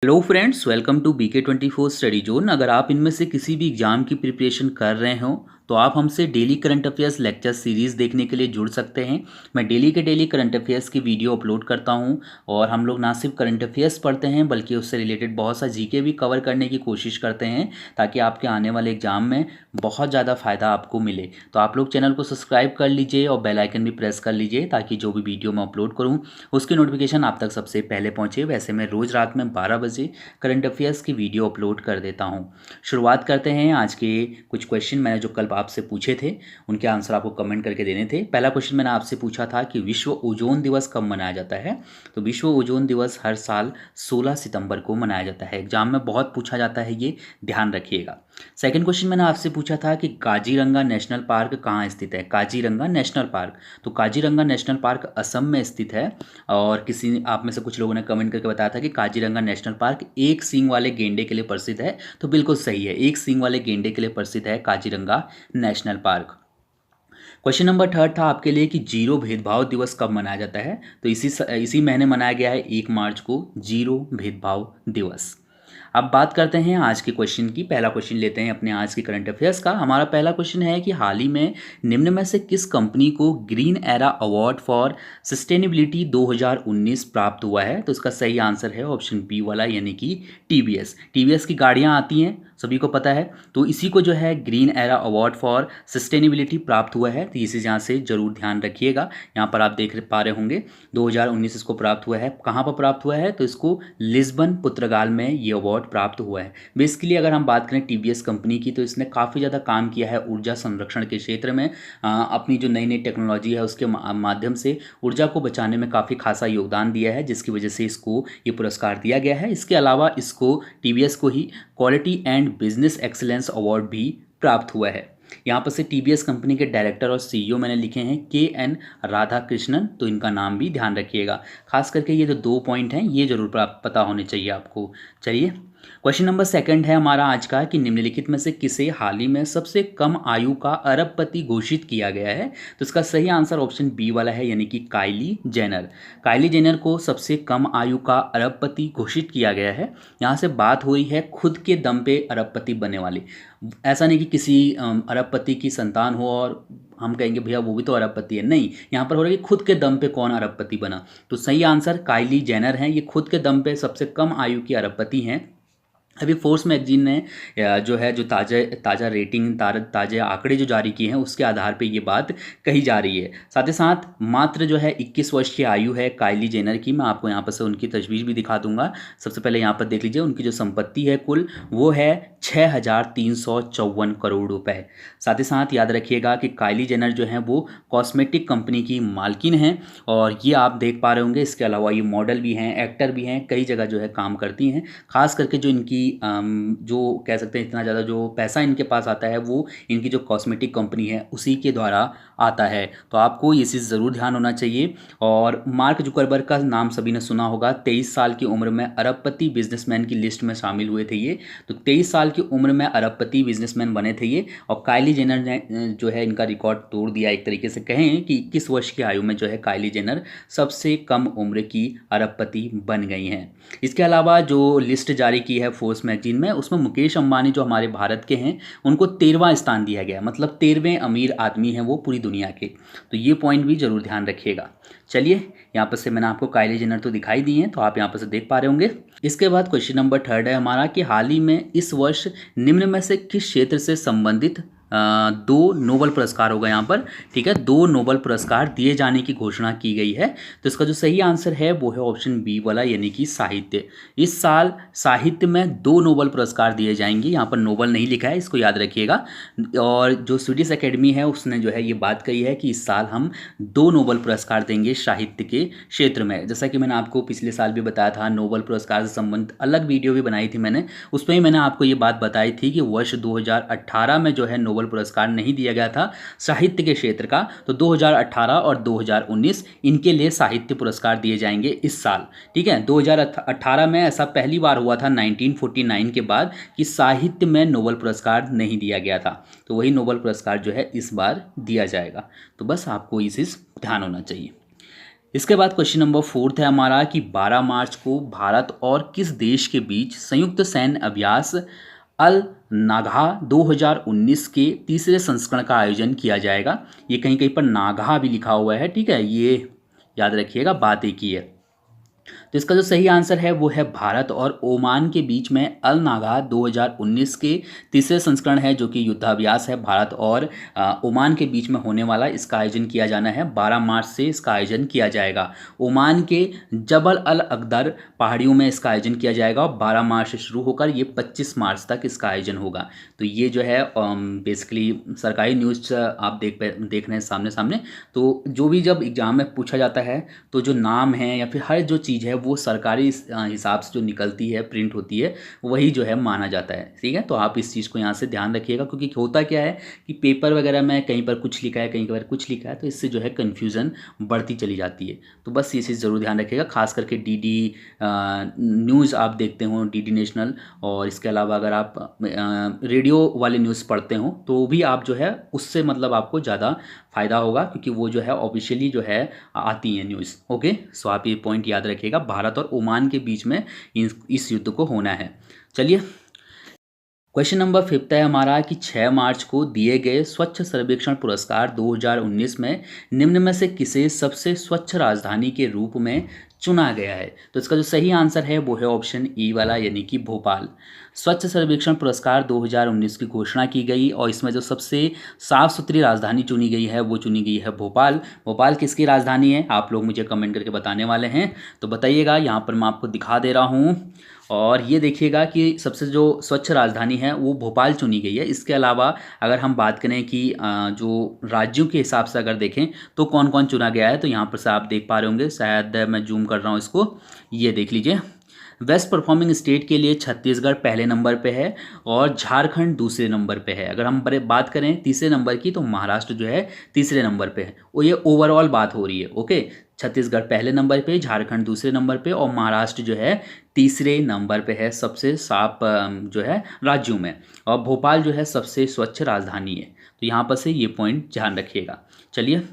Hello friends, welcome to BK24 study zone. अगर आप इनमें से किसी भी एग्जाम की प्रिपरेशन कर रहे हो तो आप हमसे daily current affairs lecture series देखने के लिए जुड़ सकते हैं। मैं डेली के डेली करंट अफेयर्स की वीडियो अपलोड करता हूं और हम लोग ना सिर्फ करंट अफेयर्स पढ़ते हैं बल्कि उससे रिलेटेड बहुत सा जीके भी कवर करने की कोशिश करते हैं ताकि आपके आने वाले एग्जाम में बहुत ज़्यादा फ़ायदा आपको मिले। तो आप लोग चैनल को सब्सक्राइब कर लीजिए और बेल आइकन भी प्रेस कर लीजिए ताकि जो भी वीडियो मैं अपलोड करूँ उसकी नोटिफिकेशन आप तक सबसे पहले पहुँचे। वैसे मैं रोज़ रात में 12 बजे करंट अफेयर्स की वीडियो अपलोड कर देता हूँ। शुरुआत करते हैं। आज के कुछ क्वेश्चन मैंने जो कल आपसे पूछे थे उनके आंसर आपको कमेंट करके देने थे। पहला क्वेश्चन मैंने आपसे पूछा था कि विश्व ओजोन दिवस कब मनाया जाता है। तो विश्व ओजोन दिवस हर साल 16 सितंबर को मनाया जाता है। एग्जाम में बहुत पूछा जाता है, ये ध्यान रखिएगा। सेकंड क्वेश्चन मैंने आपसे पूछा था कि काजीरंगा नेशनल पार्क कहाँ स्थित है। काजीरंगा नेशनल पार्क, तो काजीरंगा नेशनल पार्क असम में स्थित है। और किसी आप में से कुछ लोगों ने कमेंट करके बताया था कि काजीरंगा नेशनल पार्क एक सींग वाले गेंडे के लिए प्रसिद्ध है। तो बिल्कुल सही है, एक सींग वाले गेंडे के लिए प्रसिद्ध है Kaziranga national park. Question number third था आपके लिए कि जीरो भेदभाव दिवस कब मनाया जाता है। तो इसी महीने मनाया गया है 1 मार्च को जीरो भेदभाव दिवस। अब बात करते हैं आज के क्वेश्चन की। पहला क्वेश्चन लेते हैं अपने आज के करंट अफेयर्स का। हमारा पहला क्वेश्चन है कि हाल ही में निम्न में से किस कंपनी को green era award for sustainability 2019 प्राप्त हुआ है। तो इसका सही आंसर है ऑप्शन बी वाला, यानी कि टीवीएस की गाड़ियां आती हैं, सभी को पता है। तो इसी को जो है green era award for sustainability प्राप्त हुआ है। तो इसे यहाँ से जरूर ध्यान रखिएगा। यहाँ पर आप देख पा रहे होंगे 2019 इसको प्राप्त हुआ है। कहाँ पर प्राप्त हुआ है, तो इसको लिस्बन पुर्तगाल में ये अवार्ड प्राप्त हुआ है। बेसिकली अगर हम बात करें टीवीएस कंपनी की, तो इसने काफ़ी ज़्यादा काम किया है ऊर्जा संरक्षण के क्षेत्र में। अपनी जो नई नई टेक्नोलॉजी है उसके माध्यम से ऊर्जा को बचाने में काफ़ी खासा योगदान दिया है, जिसकी वजह से इसको ये पुरस्कार दिया गया है। इसके अलावा इसको टीवीएस को ही quality and business excellence award भी प्राप्त हुआ है। यहाँ पर से टीवीएस कंपनी के डायरेक्टर और सीईओ मैंने लिखे हैं KN राधाकृष्णन। तो इनका नाम भी ध्यान रखिएगा। खास करके ये जो 2 पॉइंट हैं ये जरूर पता होने चाहिए आपको। चलिए, क्वेश्चन नंबर सेकंड है हमारा आज का कि निम्नलिखित में से किसे हाल ही में सबसे कम आयु का अरबपति घोषित किया गया है। तो इसका सही आंसर ऑप्शन बी वाला है, यानी कि काइली जेनर। काइली जेनर को सबसे कम आयु का अरबपति घोषित किया गया है। यहाँ से बात हो रही है खुद के दम पे अरबपति बनने वाली। ऐसा नहीं कि किसी अरबपति की संतान हो और हम कहेंगे भैया वो भी तो अरबपति है। नहीं, यहाँ पर हो रहा है कि खुद के दम पे कौन अरबपति बना। तो सही आंसर काइली जेनर है। ये खुद के दम पे सबसे कम आयु की अरबपति हैं। अभी फोर्स मैगजीन ने जो ताज़ा रेटिंग ताज़े आंकड़े जो जारी किए हैं उसके आधार पे ये बात कही जा रही है। साथ ही साथ मात्र जो है 21 वर्ष की आयु है काइली जेनर की। मैं आपको यहाँ पर से उनकी तस्वीर भी दिखा दूंगा। सबसे पहले यहाँ पर देख लीजिए, उनकी जो संपत्ति है कुल वो है 6,354 करोड़ रुपए। साथ ही साथ याद रखिएगा कि काइली जेनर जो है वो कॉस्मेटिक कंपनी की मालकिन हैं और ये आप देख पा रहे होंगे। इसके अलावा ये मॉडल भी हैं, एक्टर भी हैं, कई जगह जो है काम करती हैं। खास करके जो इनकी जो कह सकते हैं इतना ज़्यादा जो पैसा इनके पास आता है वो इनकी जो कॉस्मेटिक कंपनी है उसी के द्वारा आता है। तो आपको ये चीज़ ज़रूर ध्यान होना चाहिए। और मार्क जुकरबर्ग का नाम सभी ने सुना होगा। 23 साल की उम्र में अरबपति बिजनेसमैन की लिस्ट में शामिल हुए थे ये। तो 23 साल की उम्र में अरबपति बिजनेसमैन बने थे ये। और काइली जेनर ने जो है इनका रिकॉर्ड तोड़ दिया। एक तरीके से कहें कि 21 वर्ष की आयु में जो है काइली जेनर सबसे कम उम्र की अरबपति बन गई हैं। इसके अलावा जो लिस्ट जारी की है फोर्स मैगजीन में उसमें मुकेश अंबानी जो हमारे भारत के हैं उनको 13वां स्थान दिया गया। मतलब 13वें अमीर आदमी हैं वो पूरी दुनिया के। तो ये पॉइंट भी जरूर ध्यान रखिएगा। चलिए, यहाँ पर से मैंने आपको काइली जेनर तो दिखाई दी हैं, तो आप यहाँ पर से देख पा रहे होंगे। इसके बाद क्वेश्चन नंबर थर्ड है हमारा कि हाल ही में इस वर्ष निम्न में से किस क्षेत्र से संबंधित 2 नोबेल पुरस्कार होगा यहाँ पर। ठीक है, 2 नोबेल पुरस्कार दिए जाने की घोषणा की गई है। तो इसका जो सही आंसर है वो है ऑप्शन बी वाला, यानी कि साहित्य। इस साल साहित्य में 2 नोबेल पुरस्कार दिए जाएंगे। यहाँ पर नोबेल नहीं लिखा है, इसको याद रखिएगा। और जो स्वीडिश एकेडमी है उसने जो है ये बात कही है कि इस साल हम 2 नोबेल पुरस्कार देंगे साहित्य के क्षेत्र में। जैसा कि मैंने आपको पिछले साल भी बताया था, नोबेल पुरस्कार से संबंधित अलग वीडियो भी बनाई थी मैंने। उसमें ही मैंने आपको ये बात बताई थी कि वर्ष 2018 में जो है नोबेल पुरस्कार नहीं दिया गया था साहित्य के क्षेत्र का। तो 2018 और 2019 इनके लिए साहित्य पुरस्कार दिए जाएंगे इस साल। ठीक है, 2018 में ऐसा पहली बार हुआ था 1949 के बाद कि साहित्य में नोबेल पुरस्कार नहीं दिया गया था। तो वही नोबेल पुरस्कार जो है इस बार दिया जाएगा। तो बस आपको इस ध्यान होना चाहिए। इसके बाद क्वेश्चन नंबर 4 है हमारा कि 12 मार्च को भारत और किस देश के बीच संयुक्त सैन्य अभ्यास अल नागाह 2019 के तीसरे संस्करण का आयोजन किया जाएगा। ये कहीं कहीं पर नागाह भी लिखा हुआ है, ठीक है, ये याद रखिएगा, बात एक ही है। तो इसका जो सही आंसर है वो है भारत और ओमान के बीच में अल नागाह 2019 के तीसरे संस्करण है, जो कि युद्धाभ्यास है भारत और ओमान के बीच में होने वाला। इसका आयोजन किया जाना है 12 मार्च से इसका आयोजन किया जाएगा। ओमान के जबल अल अकदर पहाड़ियों में इसका आयोजन किया जाएगा और 12 मार्च से शुरू होकर ये 25 मार्च तक इसका आयोजन होगा। तो ये जो है बेसिकली सरकारी न्यूज़ आप देख रहे हैं सामने सामने। तो जो भी जब एग्ज़ाम में पूछा जाता है तो जो नाम है या फिर हर जो चीज़ है वो सरकारी हिसाब से जो निकलती है, प्रिंट होती है, वही जो है माना जाता है, ठीक है। तो आप इस चीज़ को यहाँ से ध्यान रखिएगा, क्योंकि होता क्या है कि पेपर वगैरह में कहीं पर कुछ लिखा है, कहीं पर कुछ लिखा है, तो इससे जो है कन्फ्यूज़न बढ़ती चली जाती है। तो बस ये चीज़ ज़रूर ध्यान रखिएगा, खास करके डीडी न्यूज़ आप देखते हो, डीडी नेशनल, और इसके अलावा अगर आप रेडियो वाले न्यूज़ पढ़ते हो तो भी आप जो है उससे मतलब आपको ज़्यादा फ़ायदा होगा, क्योंकि वो जो है ऑफिशियली जो है आती हैं न्यूज़। ओके, सो आप ये पॉइंट याद रखिएगा, भारत और ओमान के बीच में इस युद्ध को होना है। चलिए, क्वेश्चन नंबर 5 है हमारा कि 6 मार्च को दिए गए स्वच्छ सर्वेक्षण पुरस्कार 2019 में निम्न में से किसे सबसे स्वच्छ राजधानी के रूप में चुना गया है। तो इसका जो सही आंसर है वो है ऑप्शन ई वाला, यानी कि भोपाल। स्वच्छ सर्वेक्षण पुरस्कार 2019 की घोषणा की गई और इसमें जो सबसे साफ सुथरी राजधानी चुनी गई है वो चुनी गई है भोपाल। भोपाल किसकी राजधानी है, आप लोग मुझे कमेंट करके बताने वाले हैं, तो बताइएगा। यहाँ पर मैं आपको दिखा दे रहा हूँ, और ये देखिएगा कि सबसे जो स्वच्छ राजधानी है वो भोपाल चुनी गई है। इसके अलावा अगर हम बात करें कि जो राज्यों के हिसाब से अगर देखें तो कौन कौन चुना गया है, तो यहाँ पर से आप देख पा रहे होंगे, शायद मैं जूम कर रहा हूँ इसको, ये देख लीजिए। वेस्ट परफॉर्मिंग स्टेट के लिए छत्तीसगढ़ पहले नंबर पे है और झारखंड दूसरे नंबर पे है। अगर हम बात करें तीसरे नंबर की, तो महाराष्ट्र जो है तीसरे नंबर पे है। वो ये ओवरऑल बात हो रही है, ओके। छत्तीसगढ़ पहले नंबर पे, झारखंड दूसरे नंबर पे और महाराष्ट्र जो है तीसरे नंबर पे है सबसे साफ जो है राज्यों में। और भोपाल जो है सबसे स्वच्छ राजधानी है। तो यहाँ पर से ये पॉइंट ध्यान रखिएगा। चलिए,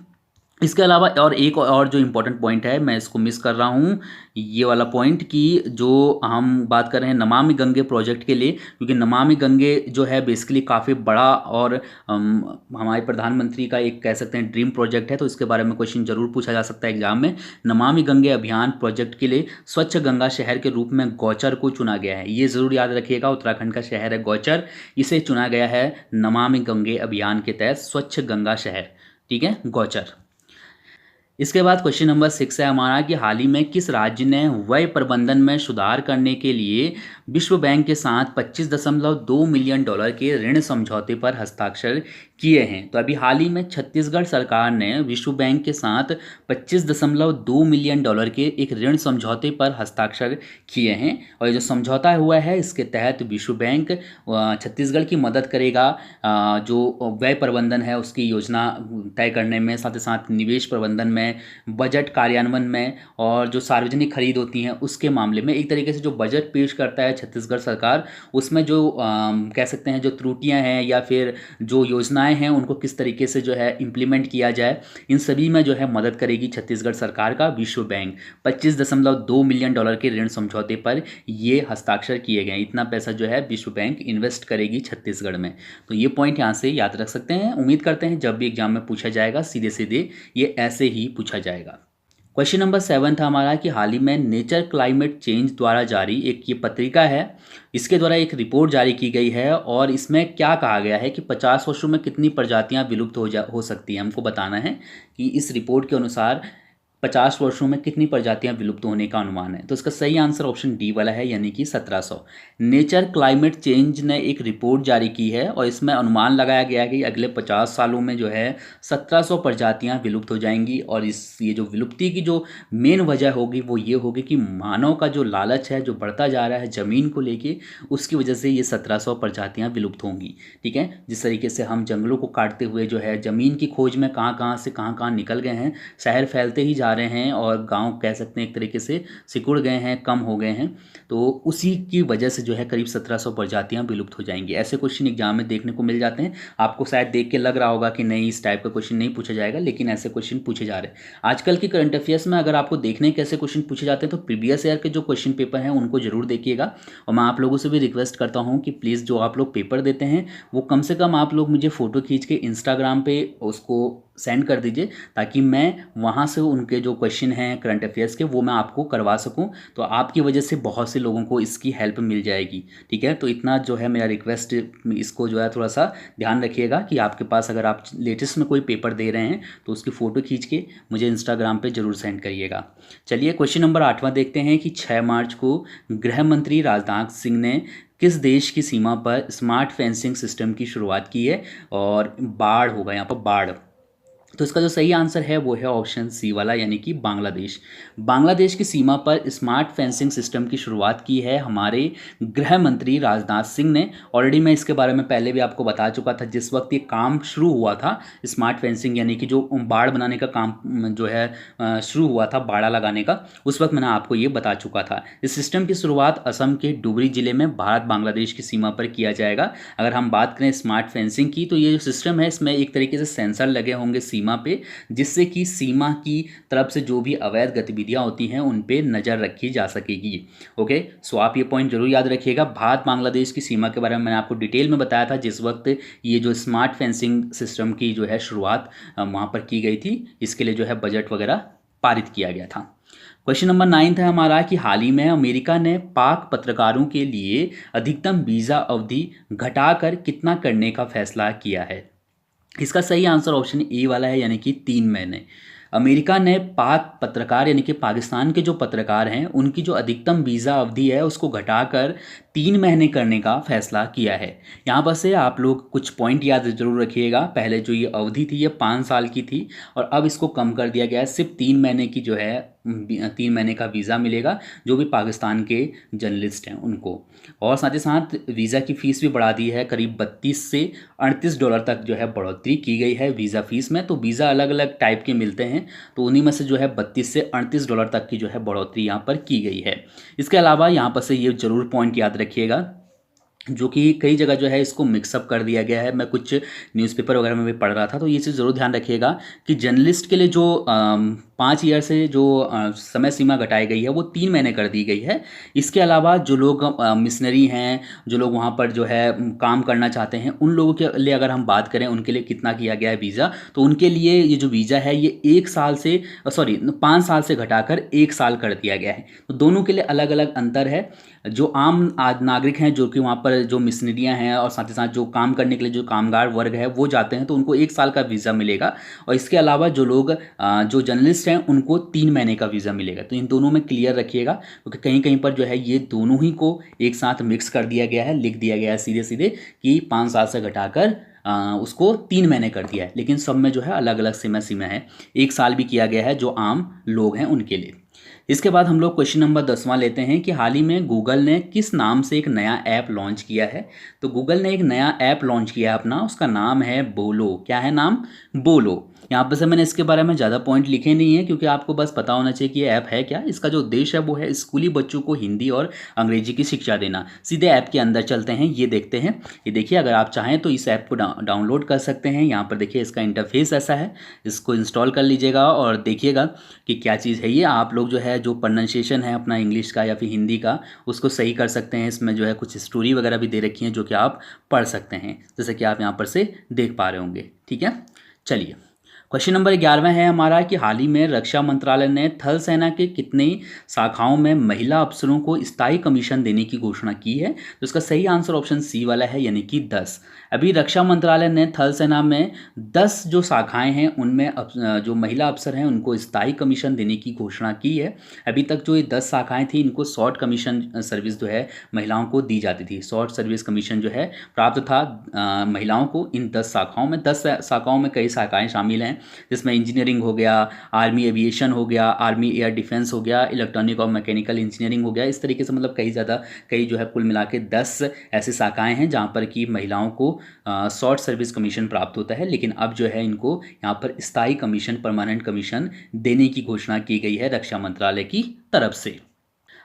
इसके अलावा और एक और जो इम्पोर्टेंट पॉइंट है, मैं इसको मिस कर रहा हूँ, ये वाला पॉइंट कि जो हम बात कर रहे हैं नमामि गंगे प्रोजेक्ट के लिए, क्योंकि नमामि गंगे जो है बेसिकली काफ़ी बड़ा और हमारे प्रधानमंत्री का एक कह सकते हैं ड्रीम प्रोजेक्ट है। तो इसके बारे में क्वेश्चन जरूर पूछा जा सकता है एग्जाम में। नमामि गंगे अभियान प्रोजेक्ट के लिए स्वच्छ गंगा शहर के रूप में गौचर को चुना गया है। ये ज़रूर याद रखिएगा, उत्तराखंड का शहर है गौचर, इसे चुना गया है नमामि गंगे अभियान के तहत स्वच्छ गंगा शहर, ठीक है, गौचर। इसके बाद क्वेश्चन नंबर 6 है हमारा कि हाल ही में किस राज्य ने व्यय प्रबंधन में सुधार करने के लिए विश्व बैंक के साथ 25.2 मिलियन डॉलर के ऋण समझौते पर हस्ताक्षर किए हैं। तो अभी हाल ही में छत्तीसगढ़ सरकार ने विश्व बैंक के साथ 25.2 मिलियन डॉलर के एक ऋण समझौते पर हस्ताक्षर किए हैं, और ये जो समझौता हुआ है इसके तहत विश्व बैंक छत्तीसगढ़ की मदद करेगा जो व्यय प्रबंधन है उसकी योजना तय करने में, साथ ही साथ निवेश प्रबंधन में, बजट कार्यान्वयन में, और जो सार्वजनिक खरीद होती हैं उसके मामले में। एक तरीके से जो बजट पेश करता है छत्तीसगढ़ सरकार, उसमें जो कह सकते हैं जो त्रुटियां हैं या फिर जो योजनाएं हैं उनको किस तरीके से जो है इम्प्लीमेंट किया जाए, इन सभी में जो है मदद करेगी छत्तीसगढ़ सरकार का विश्व बैंक। 25.2 मिलियन डॉलर के ऋण समझौते पर ये हस्ताक्षर किए गए। इतना पैसा जो है विश्व बैंक इन्वेस्ट करेगी छत्तीसगढ़ में। तो ये पॉइंट यहाँ से याद रख सकते हैं। उम्मीद करते हैं जब भी एग्जाम में पूछा जाएगा सीधे सीधे ये ऐसे ही पूछा जाएगा। क्वेश्चन नंबर 7 था हमारा कि हाल ही में नेचर क्लाइमेट चेंज द्वारा जारी एक ये पत्रिका है, इसके द्वारा एक रिपोर्ट जारी की गई है, और इसमें क्या कहा गया है कि 50 वर्षों में कितनी प्रजातियां विलुप्त हो सकती हैं। हमको बताना है कि इस रिपोर्ट के अनुसार 50 वर्षों में कितनी प्रजातियां विलुप्त होने का अनुमान है। तो इसका सही आंसर ऑप्शन डी वाला है, यानी कि 1700। नेचर क्लाइमेट चेंज ने एक रिपोर्ट जारी की है और इसमें अनुमान लगाया गया है कि अगले 50 सालों में जो है 1700 प्रजातियां विलुप्त हो जाएंगी। और ये जो विलुप्ति की जो मेन वजह होगी वो ये होगी कि मानव का जो लालच है जो बढ़ता जा रहा है ज़मीन को लेके, उसकी वजह से ये 1700 प्रजातियाँ विलुप्त होंगी, ठीक है। जिस तरीके से हम जंगलों को काटते हुए जो है ज़मीन की खोज में कहाँ कहाँ से कहाँ कहाँ निकल गए हैं, शहर फैलते ही जा जा रहे हैं और गांव कह सकते हैं एक तरीके से सिकुड़ गए हैं, कम हो गए हैं, तो उसी की वजह से जो है करीब 1700 प्रजातियां विलुप्त हो जाएंगी। ऐसे क्वेश्चन एग्जाम में देखने को मिल जाते हैं। आपको शायद देख के लग रहा होगा कि नहीं, इस टाइप का क्वेश्चन नहीं पूछा जाएगा, लेकिन ऐसे क्वेश्चन पूछे जा रहे हैं आजकल की करंट अफेयर्स में। अगर आपको देखने कैसे क्वेश्चन पूछे जाते हैं तो प्रीवियस ईयर के जो क्वेश्चन पेपर हैं उनको जरूर देखिएगा। और मैं आप लोगों से भी रिक्वेस्ट करता हूँ कि प्लीज़ जो आप लोग पेपर देते हैं वो कम से कम आप लोग मुझे फ़ोटो खींच के इंस्टाग्राम पे उसको सेंड कर दीजिए, ताकि मैं वहाँ से उनके जो क्वेश्चन हैं करंट अफेयर्स के वो मैं आपको करवा सकूँ। तो आपकी वजह से बहुत से लोगों को इसकी हेल्प मिल जाएगी। ठीक है, तो इतना जो है मेरा रिक्वेस्ट, इसको जो है थोड़ा सा ध्यान रखिएगा कि आपके पास अगर आप लेटेस्ट में कोई पेपर दे रहे हैं तो उसकी फ़ोटो खींच के मुझे इंस्टाग्राम पे ज़रूर सेंड करिएगा। चलिए क्वेश्चन नंबर 8वां देखते हैं कि 6 मार्च को गृह मंत्री राजनाथ सिंह ने किस देश की सीमा पर स्मार्ट फेंसिंग सिस्टम की शुरुआत की है। और बाढ़ होगा यहाँ पर, बाढ़। तो इसका जो सही आंसर है वो है ऑप्शन सी वाला, यानी कि बांग्लादेश। बांग्लादेश की सीमा पर स्मार्ट फेंसिंग सिस्टम की शुरुआत की है हमारे गृह मंत्री राजनाथ सिंह ने। ऑलरेडी मैं इसके बारे में पहले भी आपको बता चुका था, जिस वक्त ये काम शुरू हुआ था, स्मार्ट फेंसिंग यानी कि जो बाड़ बनाने का काम जो है शुरू हुआ था, बाड़ा लगाने का, उस वक्त मैंने आपको ये बता चुका था। इस सिस्टम की शुरुआत असम के डुबरी जिले में भारत बांग्लादेश की सीमा पर किया जाएगा। अगर हम बात करें स्मार्ट फेंसिंग की, तो ये जो सिस्टम है इसमें एक तरीके से सेंसर लगे होंगे सीमा पे, जिससे कि सीमा की तरफ से जो भी अवैध गतिविधियां होती हैं उन पे नज़र रखी जा सकेगी। ओके, सो आप ये पॉइंट जरूर याद रखिएगा। भारत बांग्लादेश की सीमा के बारे में मैंने आपको डिटेल में बताया था, जिस वक्त ये जो स्मार्ट फेंसिंग सिस्टम की जो है शुरुआत वहाँ पर की गई थी। इसके लिए जो है बजट वगैरह पारित किया गया था। क्वेश्चन नंबर 9 है हमारा कि हाल ही में अमेरिका ने पाक पत्रकारों के लिए अधिकतम वीज़ा अवधि घटाकर कितना करने का फैसला किया है। इसका सही आंसर ऑप्शन ए वाला है, यानी कि 3 महीने। अमेरिका ने पाक पत्रकार यानी कि पाकिस्तान के जो पत्रकार हैं उनकी जो अधिकतम वीज़ा अवधि है उसको घटाकर 3 महीने करने का फैसला किया है। यहाँ पर से आप लोग कुछ पॉइंट याद जरूर रखिएगा। पहले जो ये अवधि थी ये 5 साल की थी और अब इसको कम कर दिया गया है, सिर्फ 3 महीने की जो है 3 महीने का वीज़ा मिलेगा जो भी पाकिस्तान के जर्नलिस्ट हैं उनको। और साथ ही साथ वीज़ा की फ़ीस भी बढ़ा दी है, करीब 32 से $38 तक जो है बढ़ोतरी की गई है वीज़ा फ़ीस में। तो वीज़ा अलग अलग टाइप के मिलते हैं, तो उन्हीं में से जो है 32 से $38 तक की जो है बढ़ोतरी यहाँ पर की गई है। इसके अलावा यहाँ पर से ये जरूर पॉइंट याद रखिएगा, जो कि कई जगह जो है इसको मिक्सअप कर दिया गया है। मैं कुछ न्यूज़पेपर वगैरह में भी पढ़ रहा था, तो ये चीज़ ज़रूर ध्यान रखिएगा कि जर्नलिस्ट के लिए जो 5 ईयर से जो समय सीमा घटाई गई है वो 3 महीने कर दी गई है। इसके अलावा जो लोग मिशनरी हैं, जो लोग वहाँ पर जो है काम करना चाहते हैं, उन लोगों के लिए अगर हम बात करें उनके लिए कितना किया गया है वीज़ा, तो उनके लिए ये जो वीज़ा है ये 1 साल से 5 साल से घटाकर 1 साल कर दिया गया है। तो दोनों के लिए अलग अलग अंतर है। जो आम नागरिक हैं, जो कि वहाँ पर जो मिशनरियाँ हैं और साथ ही साथ जो काम करने के लिए जो कामगार वर्ग है वो जाते हैं, तो उनको 1 साल का वीज़ा मिलेगा। और इसके अलावा जो लोग जो जर्नलिस्ट हैं उनको 3 महीने का वीज़ा मिलेगा। तो इन दोनों में क्लियर रखिएगा, क्योंकि कहीं कहीं पर जो है ये दोनों ही को एक साथ मिक्स कर दिया गया है, लिख दिया गया है सीधे सीधे कि 5 साल से घटाकर उसको 3 महीने कर दिया है, लेकिन सब में जो है अलग अलग समय सीमा है। 1 साल भी किया गया है जो आम लोग हैं उनके लिए। इसके बाद हम लोग क्वेश्चन नंबर 10वां लेते हैं कि हाल ही में गूगल ने किस नाम से एक नया ऐप लॉन्च किया है। तो गूगल ने एक नया ऐप लॉन्च किया है अपना, उसका नाम है बोलो। क्या है नाम? बोलो। यहाँ पर से मैंने इसके बारे में ज़्यादा पॉइंट लिखे नहीं है, क्योंकि आपको बस पता होना चाहिए कि ये ऐप है क्या। इसका जो उद्देश्य है वो है स्कूली बच्चों को हिंदी और अंग्रेजी की शिक्षा देना। सीधे ऐप के अंदर चलते हैं, ये देखते हैं। ये देखिए, अगर आप चाहें तो इस ऐप को डाउनलोड कर सकते हैं। यहाँ पर देखिए इसका इंटरफेस ऐसा है, इसको इंस्टॉल कर लीजिएगा और देखिएगा कि क्या चीज़ है ये। आप लोग जो है जो प्रोनाउंसिएशन है अपना इंग्लिश का या फिर हिंदी का, उसको सही कर सकते हैं। इसमें जो है कुछ स्टोरी वगैरह भी दे रखी है जो कि आप पढ़ सकते हैं, जैसे कि आप यहाँ पर से देख पा रहे होंगे। ठीक है, चलिए क्वेश्चन नंबर 11 है हमारा कि हाल ही में रक्षा मंत्रालय ने थल सेना के कितने शाखाओं में महिला अफसरों को स्थायी कमीशन देने की घोषणा की है। तो इसका सही आंसर ऑप्शन सी वाला है, यानी कि 10। अभी रक्षा मंत्रालय ने थल सेना में 10 जो शाखाएं हैं उनमें जो महिला अफसर हैं उनको स्थायी कमीशन देने की घोषणा की है। अभी तक जो ये 10 शाखाएं थी इनको शॉर्ट कमीशन सर्विस जो है महिलाओं को दी जाती थी। शॉर्ट सर्विस कमीशन जो है प्राप्त था महिलाओं को इन 10 शाखाओं में। 10 शाखाओं में कई शाखाएं शामिल हैं, हैं, जिसमें इंजीनियरिंग हो गया, आर्मी एविएशन हो गया, आर्मी एयर डिफेंस हो गया, इलेक्ट्रॉनिक और मैकेनिकल इंजीनियरिंग हो गया। इस तरीके से मतलब कई जो है कुल मिला के 10 ऐसी शाखाएँ हैं जहाँ पर कि महिलाओं को शॉर्ट सर्विस कमीशन प्राप्त होता है, लेकिन अब जो है इनको यहाँ पर स्थायी कमीशन, परमानेंट कमीशन देने की घोषणा की गई है रक्षा मंत्रालय की तरफ से।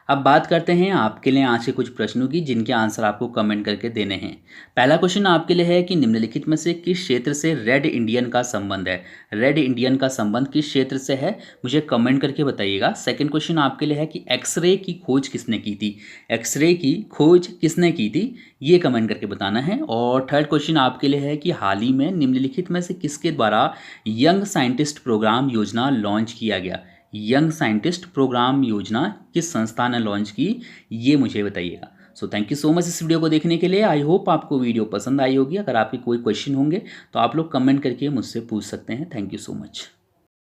अब बात करते हैं आपके लिए आज के कुछ प्रश्नों की, जिनके आंसर आपको कमेंट करके देने हैं। पहला क्वेश्चन आपके लिए है कि निम्नलिखित में से किस क्षेत्र से रेड इंडियन का संबंध है। रेड इंडियन का संबंध किस क्षेत्र से है, मुझे कमेंट करके बताइएगा। सेकंड क्वेश्चन आपके लिए है कि एक्सरे की खोज किसने की थी। एक्सरे की खोज किसने की थी, ये कमेंट करके बताना है। और थर्ड क्वेश्चन आपके लिए है कि हाल ही में निम्नलिखित में से किसके द्वारा यंग साइंटिस्ट प्रोग्राम योजना लॉन्च किया गया। यंग साइंटिस्ट प्रोग्राम योजना किस संस्था ने लॉन्च की, ये मुझे बताइएगा। So thank you so much इस वीडियो को देखने के लिए। आई होप आपको वीडियो पसंद आई होगी। अगर आपके कोई क्वेश्चन होंगे तो आप लोग कमेंट करके मुझसे पूछ सकते हैं। Thank you so much.